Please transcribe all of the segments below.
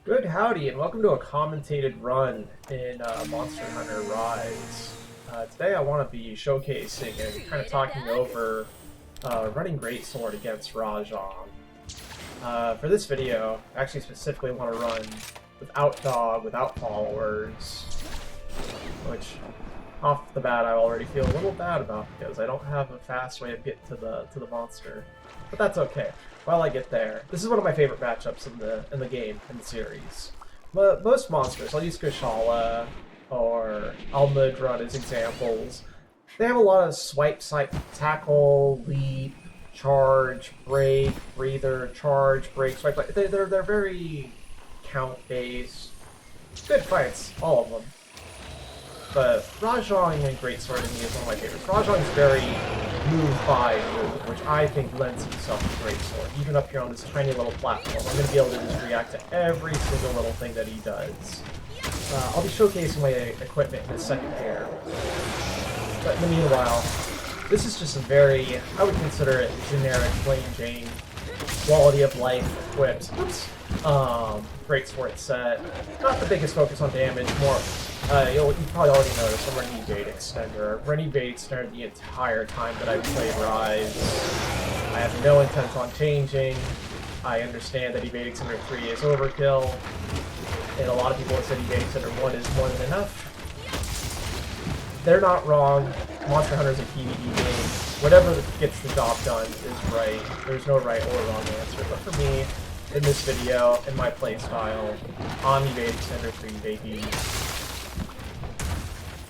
Good howdy, and welcome to a commentated run in Monster Hunter Rise. Today I want to be showcasing and kind of talking over running Greatsword against Rajang. For this video, I actually specifically want to run without dog, without followers, which off the bat I already feel a little bad about because I don't have a fast way of getting to the monster. But that's okay. While I get there, this is one of my favorite matchups in the game, in the series. But most monsters, I'll use Kushala or Almudrun as examples. They have a lot of swipe, tackle, leap, charge, break, breather, charge, break, swipe. They're very count based. Good fights, all of them. But Rajang and Greatsword to me is one of my favorites. Rajang is very move-by move, which I think lends himself to Greatsword. Even up here on this tiny little platform, I'm going to be able to just react to every single little thing that he does. I'll be showcasing my equipment in a second here. But in the meanwhile, this is just a very, I would consider it generic, plain Jane, quality of life equipped. Greatsword set. Not the biggest focus on damage, more you probably already noticed I'm running Evade Extender. I've run Evade Extender the entire time that I've played Rise. I have no intent on changing. I understand that Evade Extender 3 is overkill, and a lot of people have said Evade Extender 1 is more than enough. They're not wrong. Monster Hunter is a PvE game. Whatever gets the job done is right. There's no right or wrong answer. But for me, in this video, in my playstyle, on Evade Extender 3, baby.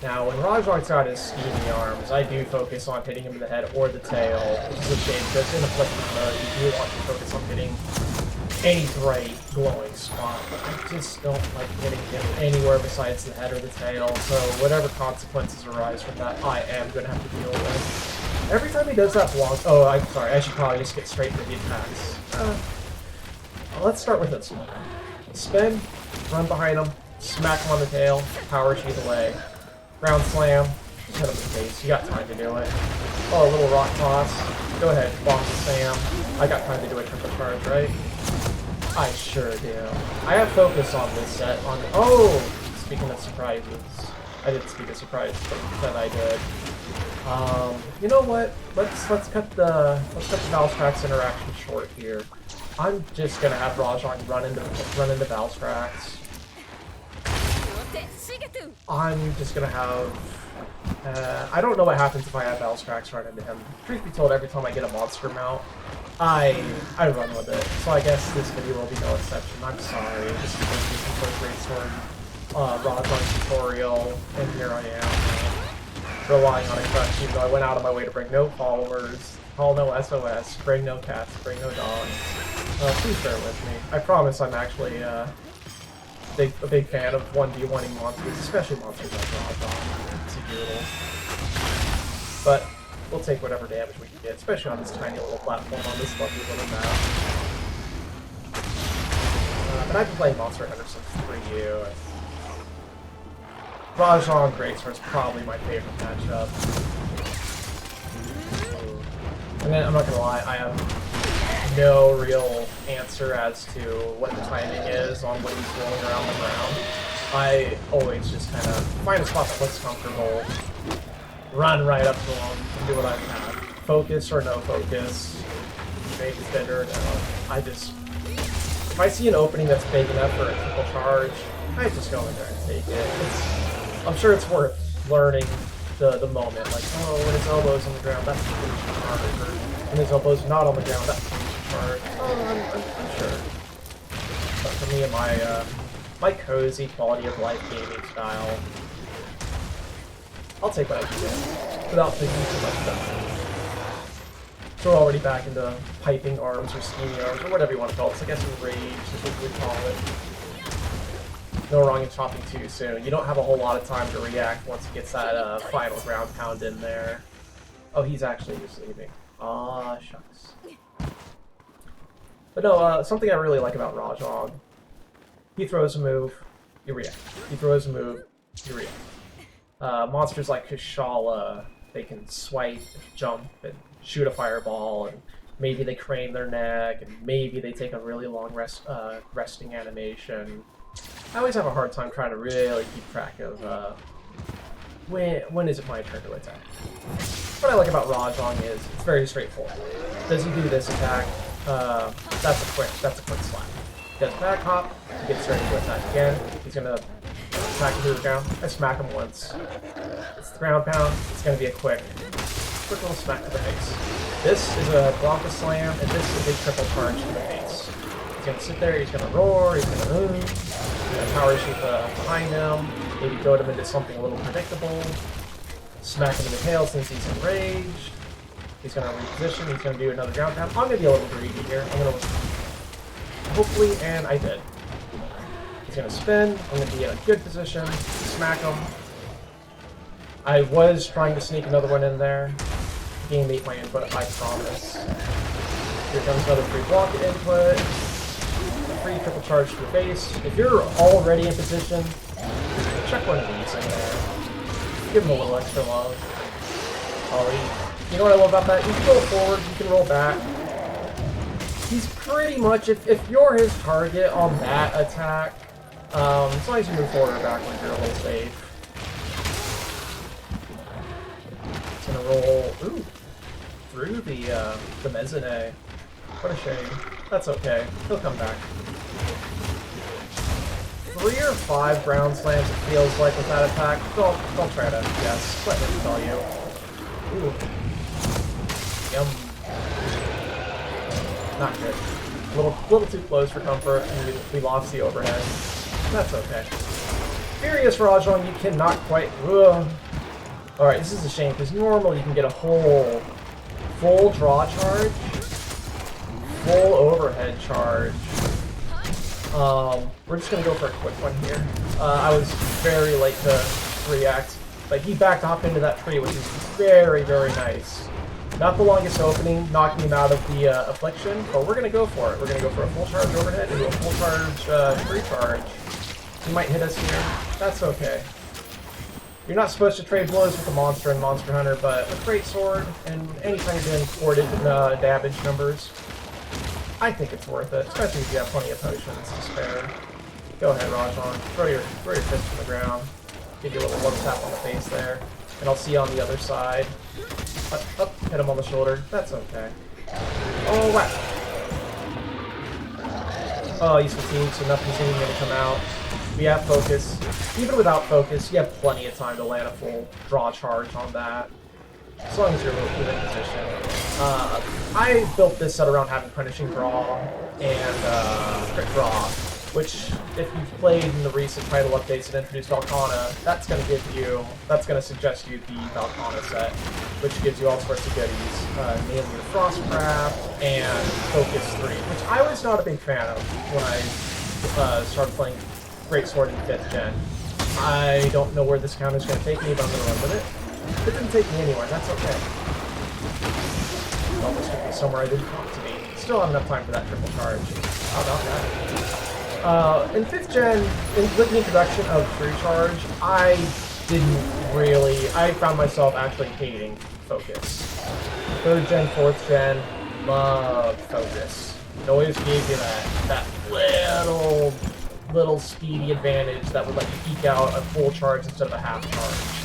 Now, when Rajang's got his steamy arms, I do focus on hitting him in the head or the tail, which is a shame because in afflicted mode, you do want to focus on hitting any bright, glowing spot, but I just don't like hitting him anywhere besides the head or the tail, so whatever consequences arise from that, I am going to have to deal with. Every time he does that block... Oh, I'm sorry, I should probably just get straight to the attacks. Let's start with this one. Spin, run behind him, smack him on the tail, power sheath away. Ground slam, just hit him in the face. You got time to do it. Oh, a little rock toss. Go ahead, bomb Sam. I got time to do a triple charge, right? I sure do. I have focus on this set. Speaking of surprises, I didn't speak of surprises, but then I did. You know what? Let's cut the Valstrax interaction short here. I'm just gonna have Rajang run into Valstrax. I'm just gonna have... I don't know what happens if I have Valstrax run into him. Truth be told, every time I get a monster mount, I run with it. So I guess this video will be no exception. I'm sorry. This is going to be some Greatsword Rajang tutorial, and here I am, relying on a crutch, even though I went out of my way to bring no followers, call no SOS, bring no cats, bring no dogs. Please bear with me. I promise I'm actually a big fan of 1v1ing monsters, especially monsters like Rajang. It's brutal. But we'll take whatever damage we can get, especially on this tiny little platform on this lovely little map. But I've been playing Monster Hunter since 3U. Rajang Greatsword is probably my favorite matchup. And then I'm not gonna lie, I have no real answer as to what the timing is on when he's rolling around the ground. I always just kind of find a spot that looks comfortable, run right up to him, and do what I can. Focus or no focus, make it better. If I see an opening that's big enough for a triple charge, I just go in there and take it. I'm sure it's worth learning the moment, like, oh, when his elbow's on the ground, that's a huge charge, or when his elbow's not on the ground, that's a huge charge. Oh, I'm sure. But for me and my cozy quality of life gaming style, I'll take what I can get without thinking too much about it. So we're already back into piping arms or steamy arms or whatever you want to call it. So I guess enraged is what we call it. No wrong in chopping too soon. You don't have a whole lot of time to react once he gets that final ground pound in there. Oh, he's actually just leaving. Aw, shucks. But no, something I really like about Rajang. He throws a move, you react. He throws a move, you react. Monsters like Kushala, they can swipe, jump, and shoot a fireball, and maybe they crane their neck, and maybe they take a really long resting animation. I always have a hard time trying to really keep track of when is it my turn to attack. What I like about Rajang is it's very straightforward. Does he do this attack? That's a quick slap. He does back hop, he gets ready to attack again. He's gonna attack him to the ground. I smack him once. It's the ground pound. It's gonna be a quick little smack to the face. This is a Blanca slam, and this is a big triple charge to the face. He's gonna sit there. He's gonna roar. He's gonna move. He's gonna power shoot behind him. Maybe goad him into something a little predictable. Smack him in the tail since he's enraged. He's going to reposition. He's going to do another ground pound. I'm going to be a little greedy here. I'm going to hopefully, and I did. He's going to spin. I'm going to be in a good position. Smack him. I was trying to sneak another one in there. Game 8 my input, I promise. Here comes another free block input. Free triple charge to the face. If you're already in position, check one of these in there. Give him a little extra love. You know what I love about that? You can roll forward, you can roll back. He's pretty much, if you're his target on that attack, as long as you move forward or backward, you're a little safe. It's gonna roll, ooh, through the mezzanine. What a shame. That's okay. He'll come back. 3 or 5 ground slams, it feels like, with that attack. Don't try to guess. Let him tell you. Ooh. Yum. Not good. A little too close for comfort, and we lost the overhead. That's okay. Furious Rajang, you cannot quite... Alright, this is a shame, because normally you can get a whole full draw charge, full overhead charge. We're just going to go for a quick one here. I was very late to react. Like, he backed off into that tree, which is very, very nice. Not the longest opening, knocking him out of the affliction, but we're going to go for it. We're going to go for a full charge overhead and a full charge free charge. He might hit us here. That's okay. You're not supposed to trade blows with the monster in Monster Hunter, but a great sword, and anytime you're doing ported damage numbers, I think it's worth it, especially if you have plenty of potions to spare. Go ahead, Rajang. Throw your fist on the ground. Give you a little love tap on the face there. And I'll see you on the other side. Up, hit him on the shoulder. That's okay. Oh, wow. Oh, he's fatigued, so nothing's even going to come out. We have focus. Even without focus, you have plenty of time to land a full draw charge on that. As long as you're within position. I built this set around having Punishing Draw and Crit Draw, which, if you've played in the recent title updates that introduced Valkana, that's going to suggest you the Valkana set, which gives you all sorts of goodies, namely the Frostcraft and Focus 3, which I was not a big fan of when I started playing Greatsword in 5th Gen. I don't know where this counter is going to take me, but I'm going to run with it. It didn't take me anywhere, that's okay. It almost took me somewhere I didn't want to be. Still have enough time for that triple charge. How about that? In 5th Gen, with the introduction of True Charge, I found myself actually hating Focus. 3rd Gen, 4th Gen, loved Focus. It always gave you that little speedy advantage that would let you eke out a full charge instead of a half charge.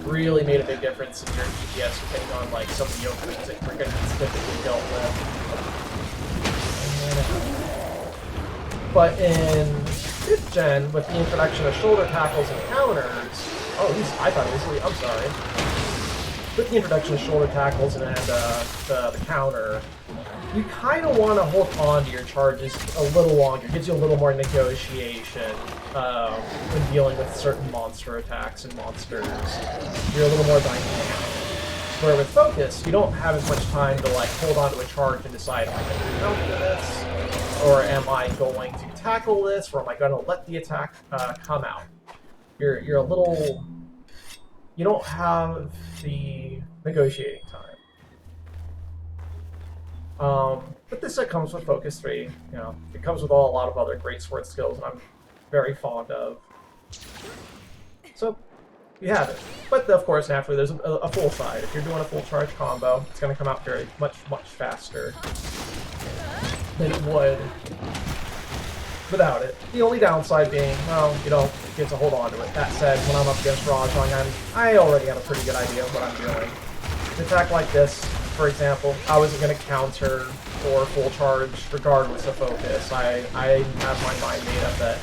Really made a big difference in your DPS depending on like some of the openings that you're going to typically dealt with. But in 5th Gen, with the introduction of shoulder tackles and counters, I thought it was, I'm sorry. With the introduction of shoulder tackles and the counter, you kind of want to hold on to your charges a little longer. It gives you a little more negotiation when dealing with certain monster attacks and monsters. You're a little more dynamic. Where with Focus, you don't have as much time to like hold on to a charge and decide, am I going to counter this? Or am I going to tackle this? Or am I going to let the attack come out? You're a little... You don't have the negotiating time. But this set comes with Focus 3. You know, it comes with a lot of other great sword skills that I'm very fond of. So, you have it. But of course, naturally, there's a full side. If you're doing a full charge combo, it's going to come out very much faster than it would without it. The only downside being, well, you don't get to hold on to it. That said, when I'm up against Rajang, I already have a pretty good idea of what I'm doing. An attack like this, for example, I wasn't going to counter or full charge regardless of focus. I have my mind made up that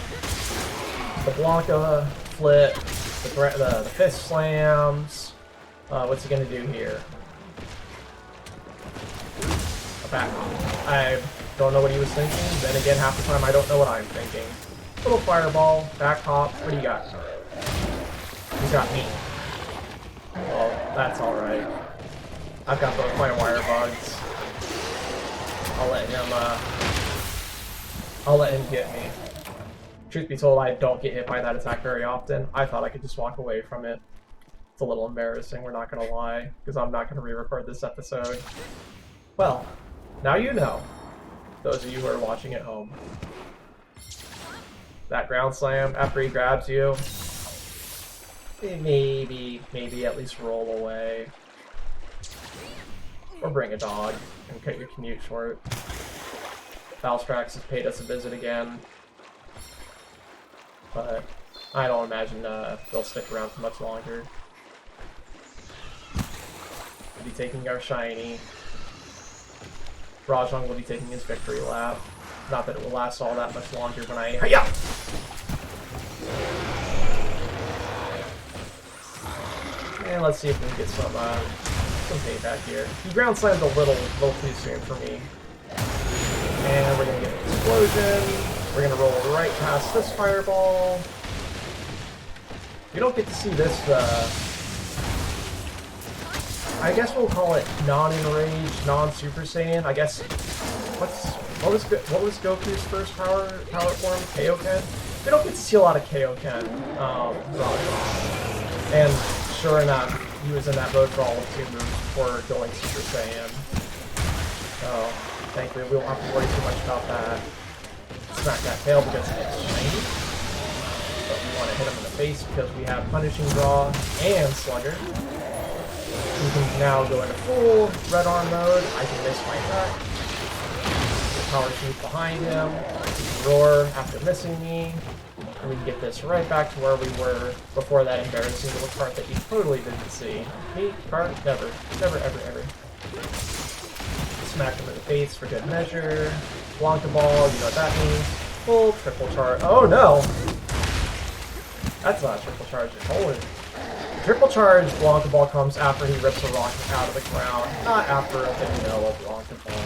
the Blanca flip, the fist slams, what's he going to do here? A back hop. I don't know what he was thinking. Then again, half the time I don't know what I'm thinking. Little fireball, back hop, what do you got? He's got me. Well, that's alright. I've got both my wire bugs. I'll let him get me. Truth be told, I don't get hit by that attack very often. I thought I could just walk away from it. It's a little embarrassing, we're not gonna lie, because I'm not gonna re-record this episode. Well, now you know. Those of you who are watching at home. That ground slam, after he grabs you, maybe at least roll away. Or bring a dog and cut your commute short. Valstrax has paid us a visit again. But I don't imagine they'll stick around for much longer. We'll be taking our shiny. Rajang will be taking his victory lap. Not that it will last all that much longer when I... Hiya! And let's see if we can get some payback here. He ground slammed a little too soon for me. And we're gonna get an explosion. We're gonna roll right past this fireball. We don't get to see this, I guess we'll call it non-enraged, non-Super Saiyan. I guess, what was Goku's first power form? Kaioken? We don't get to see a lot of Kaioken, and sure enough, he was in that mode for all of 2 moves before going Super Saiyan. So, thankfully we won't have to worry too much about that. Smack that tail because it's shiny. But we want to hit him in the face because we have Punishing Draw and Slugger. We can now go into full red arm mode. I can miss my attack. Power shoot behind him. Roar after missing me. And we can get this right back to where we were before that embarrassing little part that you totally didn't see. Me, card, never, ever. Smack him in the face for good measure. Blanca ball, you know what that means. Full triple charge. Oh no! That's not a triple charge at all. Triple charge Blanca ball comes after he rips a rocket out of the ground, not after a vanilla Blanca ball.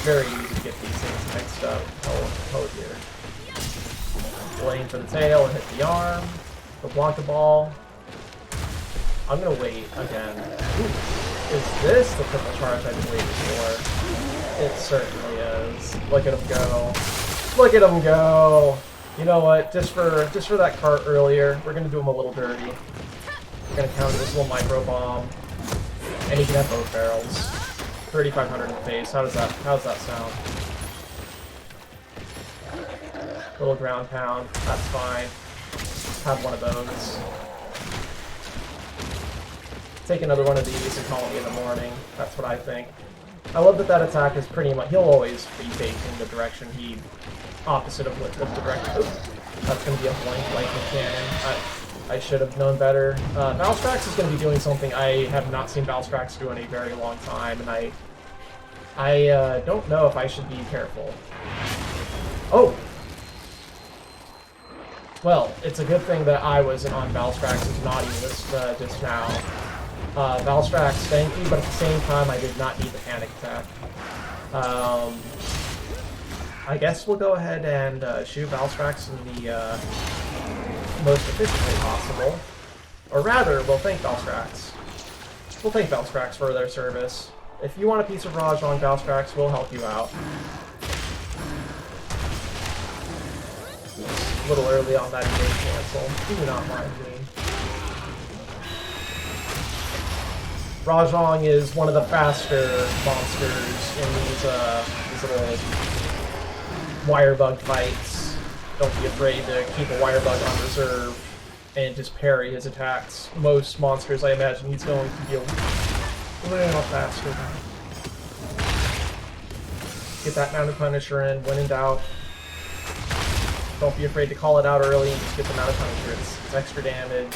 Very easy to get these things mixed up. Oh dear. Aim for the tail and hit the arm. The Blanca ball. I'm gonna wait again. Ooh. Is this the triple charge I've been waiting for? It certainly is. Look at him go. Look at him go! You know what? Just for that cart earlier, we're gonna do him a little dirty. We're gonna counter this little micro bomb, and he can have both barrels. 3,500 in the face. How's that sound? Little ground pound. That's fine. Have one of those. Take another one of these and call me in the morning. That's what I think. I love that attack is pretty much... He'll always be facing the direction he... Opposite of what the direction... That's going to be a blank lightning cannon. I should have known better. Valstrax is going to be doing something I have not seen Valstrax do in a very long time, and I don't know if I should be careful. Oh! Well, it's a good thing that I wasn't on Valstrax's naughty list just now. Valstrax, thank you, but at the same time, I did not need the panic attack. I guess we'll go ahead and shoot Valstrax in the most efficient way possible. Or rather, we'll thank Valstrax. We'll thank Valstrax for their service. If you want a piece of Rajang, Valstrax will help you out. A little early on that evade cancel. Do not mind me. Rajang is one of the faster monsters in these little wire bug fights. Don't be afraid to keep a wire bug on reserve and just parry his attacks. Most monsters, I imagine, he's going to be a little faster now. Get that Mounted Punisher in, when in doubt. Don't be afraid to call it out early and just get the Mounted Punisher. It's extra damage.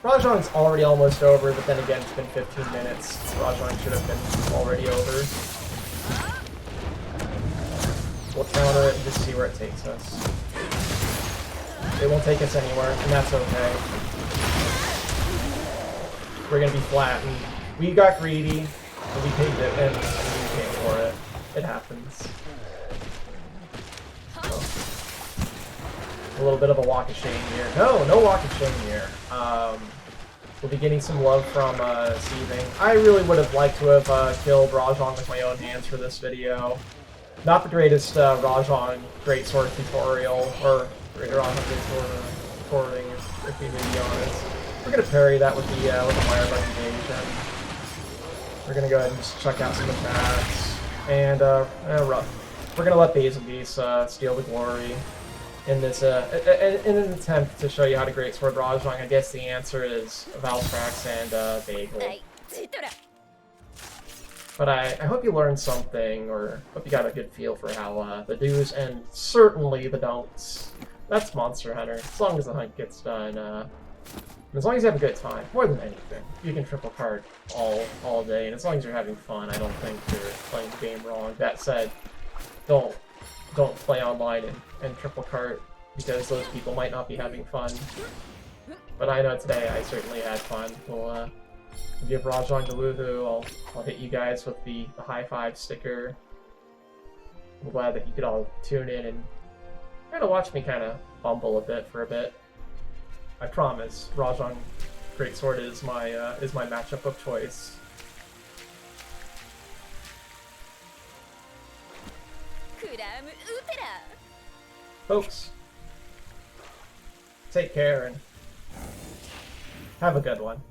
Rajang's already almost over, but then again, it's been 15 minutes. Rajang should have been already over. We'll counter it and just see where it takes us. It won't take us anywhere, and that's okay. We're gonna be flat, and we got greedy, and we paid it, and we paid for it. It happens. A little bit of a walk of shame here. No walk of shame here. We'll be getting some love from Seething. I really would have liked to have killed Rajang with my own hands for this video. Not the greatest Rajang greatsword tutorial, or Rajang greatsword tutorial, if we may be honest. We're gonna parry that with the Firebug Invasion. We're gonna go ahead and just check out some attacks, and we're gonna let Basil Beast steal the glory. In this, in an attempt to show you how to greatsword Rajang, I guess the answer is Valtrax and Bagel. But I hope you learned something, or hope you got a good feel for how the do's and certainly the don'ts. That's Monster Hunter. As long as the hunt gets done, as long as you have a good time, more than anything, you can triple card all day, and as long as you're having fun, I don't think you're playing the game wrong. That said, don't play online and triple cart, because those people might not be having fun. But I know today I certainly had fun. We'll give Rajang the woohoo. I'll hit you guys with the high five sticker. I'm glad that you could all tune in and kind of watch me kind of bumble a bit for a bit. I promise, Rajang Greatsword is my matchup of choice. Folks, take care and have a good one.